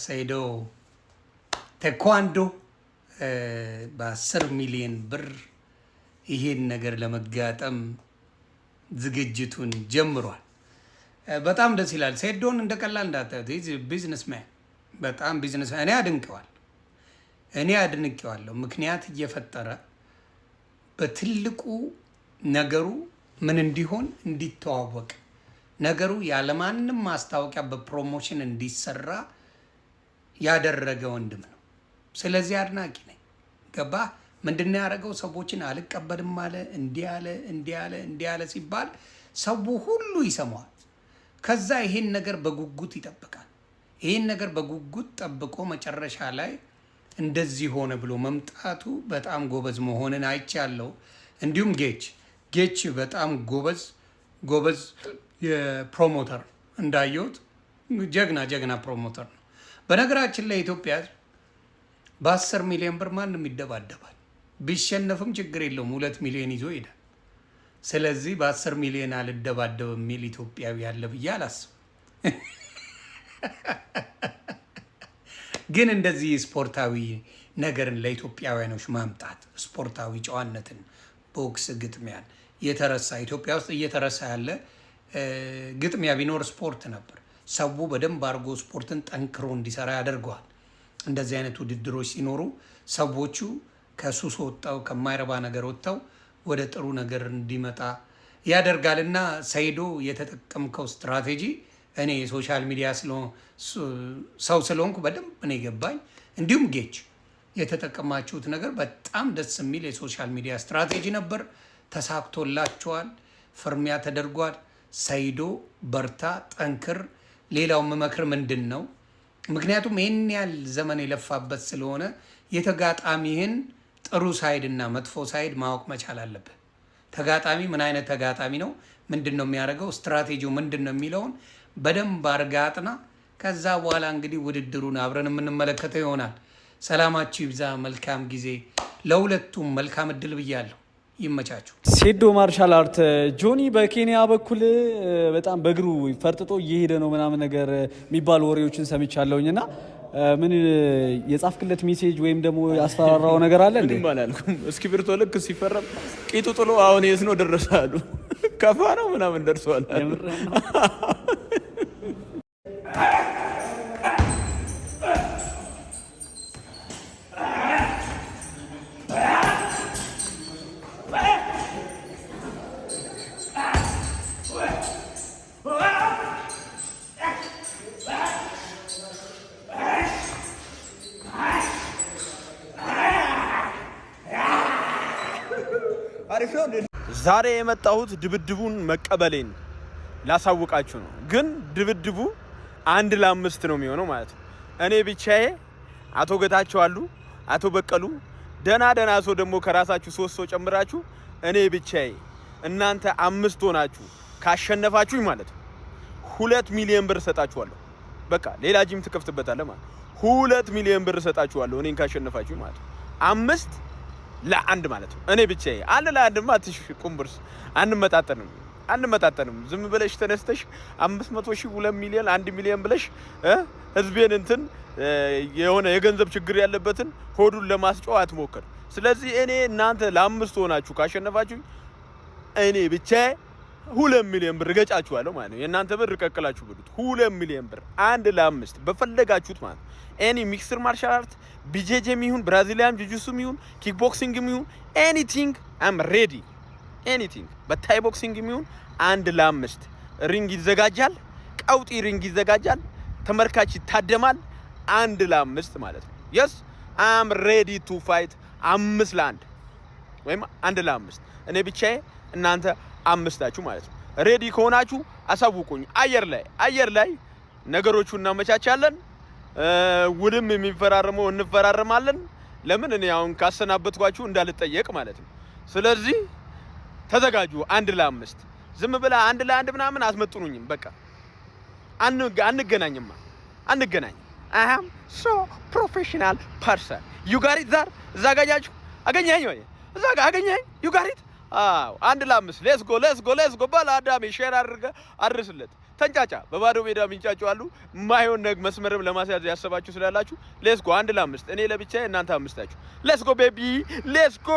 ሰይዶ ቴኳንዶ በ10 ሚሊዮን ብር ይሄን ነገር ለመጋጠም ዝግጅቱን ጀምሯል። በጣም ደስ ይላል። ሰይዶን እንደቀላል እንዳታዩት ቢዝነስማን በጣም ቢዝነስ እኔ አድንቄዋለሁ። ምክንያት እየፈጠረ በትልቁ ነገሩ ምን እንዲሆን እንዲተዋወቅ ነገሩ ያለማንም ማስታወቂያ በፕሮሞሽን እንዲሰራ ያደረገ ወንድም ነው። ስለዚህ አድናቂ ነኝ። ገባ ምንድነው ያደረገው? ሰዎችን አልቀበልም አለ፣ እንዲህ አለ ሲባል ሰው ሁሉ ይሰማዋል። ከዛ ይሄን ነገር በጉጉት ይጠብቃል። ይሄን ነገር በጉጉት ጠብቆ መጨረሻ ላይ እንደዚህ ሆነ ብሎ መምጣቱ በጣም ጎበዝ መሆንን አይቻለሁ። እንዲሁም ጌች በጣም ጎበዝ የፕሮሞተር እንዳየሁት ጀግና ፕሮሞተር ነው። በነገራችን ላይ ኢትዮጵያ በ10 ሚሊዮን ብር ማንም ይደባደባል። ቢሸነፍም ችግር የለውም 2 ሚሊዮን ይዞ ይሄዳል። ስለዚህ በ10 ሚሊዮን አልደባደብም የሚል ኢትዮጵያዊ ያለ ብዬ አላስብም። ግን እንደዚህ ስፖርታዊ ነገርን ለኢትዮጵያውያኖች ማምጣት ስፖርታዊ ጨዋነትን፣ ቦክስ፣ ግጥሚያን የተረሳ ኢትዮጵያ ውስጥ እየተረሳ ያለ ግጥሚያ ቢኖር ስፖርት ነበር። ሰው በደንብ አድርጎ ስፖርትን ጠንክሮ እንዲሰራ ያደርገዋል። እንደዚህ አይነት ውድድሮች ሲኖሩ ሰዎቹ ከሱስ ወጥተው ከማይረባ ነገር ወጥተው ወደ ጥሩ ነገር እንዲመጣ ያደርጋል። እና ሰይዶ የተጠቀምከው ስትራቴጂ እኔ የሶሻል ሚዲያ ሰው ስለሆንኩ በደንብ ነው የገባኝ። እንዲሁም ጌች የተጠቀማችሁት ነገር በጣም ደስ የሚል የሶሻል ሚዲያ ስትራቴጂ ነበር። ተሳክቶላችኋል። ፍርሚያ ተደርጓል። ሰይዶ በርታ፣ ጠንክር። ሌላው መመክር ምንድን ነው? ምክንያቱም ይህን ያህል ዘመን የለፋበት ስለሆነ የተጋጣሚህን ጥሩ ሳይድ እና መጥፎ ሳይድ ማወቅ መቻል አለብህ። ተጋጣሚ ምን አይነት ተጋጣሚ ነው፣ ምንድን ነው የሚያደርገው፣ ስትራቴጂው ምንድን ነው የሚለውን በደንብ አድርገህ አጥና። ከዛ በኋላ እንግዲህ ውድድሩን አብረን የምንመለከተው ይሆናል። ሰላማችሁ ይብዛ። መልካም ጊዜ ለሁለቱም። መልካም እድል ብያለሁ። ይመቻችሁ። ሴዶ ማርሻል አርት ጆኒ በኬንያ በኩል በጣም በእግሩ ፈርጥጦ እየሄደ ነው ምናምን ነገር የሚባሉ ወሬዎችን ሰምቻለሁኝ እና ምን የጻፍክለት ሜሴጅ ወይም ደግሞ ያስፈራራው ነገር አለ እንዴ? ምንም አላልኩም። እስክሪብቶ ልክ ሲፈረም ቂጡ ጥሎ አሁን የት ነው ደረሰ አሉ። ከፋ ነው ምናምን ደርሷል። ዛሬ የመጣሁት ድብድቡን መቀበሌን ላሳውቃችሁ ነው። ግን ድብድቡ 1-5 ነው የሚሆነው ማለት ነው። እኔ ብቻዬ፣ አቶ ገታቸው አሉ፣ አቶ በቀሉ ደና ሰው ደግሞ ከራሳችሁ 3 ሰው ጨምራችሁ እኔ ብቻዬ እናንተ 5 ሆናችሁ ካሸነፋችሁኝ ማለት ነው 2 ሚሊዮን ብር ሰጣችኋለሁ። በቃ ሌላ ጂም ትከፍትበታለህ ማለት 2 ሚሊዮን ብር ሰጣችኋለሁ እኔን ካሸነፋችሁኝ ማለት ነው። 5 ለ1 ማለት ነው። እኔ ብቻዬ 1 ለ1 ማትሽ ቁምብርስ አንመጣጠንም። ዝም ብለሽ ተነስተሽ 500 ሺህ 2 ሚሊዮን 1 ሚሊዮን ብለሽ ህዝቤን እንትን የሆነ የገንዘብ ችግር ያለበትን ሆዱን ለማስጨው አትሞክር። ስለዚህ እኔ እናንተ ለ5 ሆናችሁ ካሸነፋችሁ እኔ ብቻዬ 2 ሚሊዮን ብር ገጫችኋለሁ ማለት ነው። የእናንተ ብር ቀቅላችሁ ብሉት። 2 ሚሊዮን ብር 1 ለ5 በፈለጋችሁት ማለት ነው። ኤኒ ሚክስድ ማርሻል አርት ቢጄጄም ይሁን ብራዚሊያን ጂጂትሱም ይሁን ኪክ ቦክሲንግም ይሁን ኤኒቲንግ አም ሬዲ። ኤኒቲንግ በታይ ቦክሲንግም ይሁን 1 ለ5 ሪንግ ይዘጋጃል። ቀውጢ ሪንግ ይዘጋጃል። ተመልካች ይታደማል። 1 ለ5 ማለት ነው። የስ አም ሬዲ ቱ ፋይት 5 ለ1 ወይም 1 ለ5 እኔ ብቻዬ እናንተ 5ታችሁ ማለት ነው። ሬዲ ከሆናችሁ አሳውቁኝ። አየር ላይ ነገሮቹ እናመቻቻለን። ውልም የሚፈራረመው እንፈራረማለን። ለምን እኔ አሁን ካሰናበትኳችሁ እንዳልጠየቅ ማለት ነው። ስለዚህ ተዘጋጁ። 1 ለ5 ዝም ብላ 1 ለ1 ምናምን አትመጥኑኝም። በቃ አንገናኝም። I am so professional person. You got it there? እዛ ጋጃችሁ አገኘኝ ወይ? እዛ ጋር አገኘኝ? You got it? 1 ለ5 ሌትስ ጎ ባል አዳሜ ሼር አድርገህ አድርስለት። ተንጫጫ በባዶ ሜዳ ሚንጫጩ አሉ። ማይሆን ነግ መስመርም ለማስያዝ ያሰባችሁ ስላላችሁ ሌትስ ጎ 1 ለ5 እኔ ለብቻዬ እናንተ 5ታችሁ ሌትስ ጎ ቤቢ ሌትስ ጎ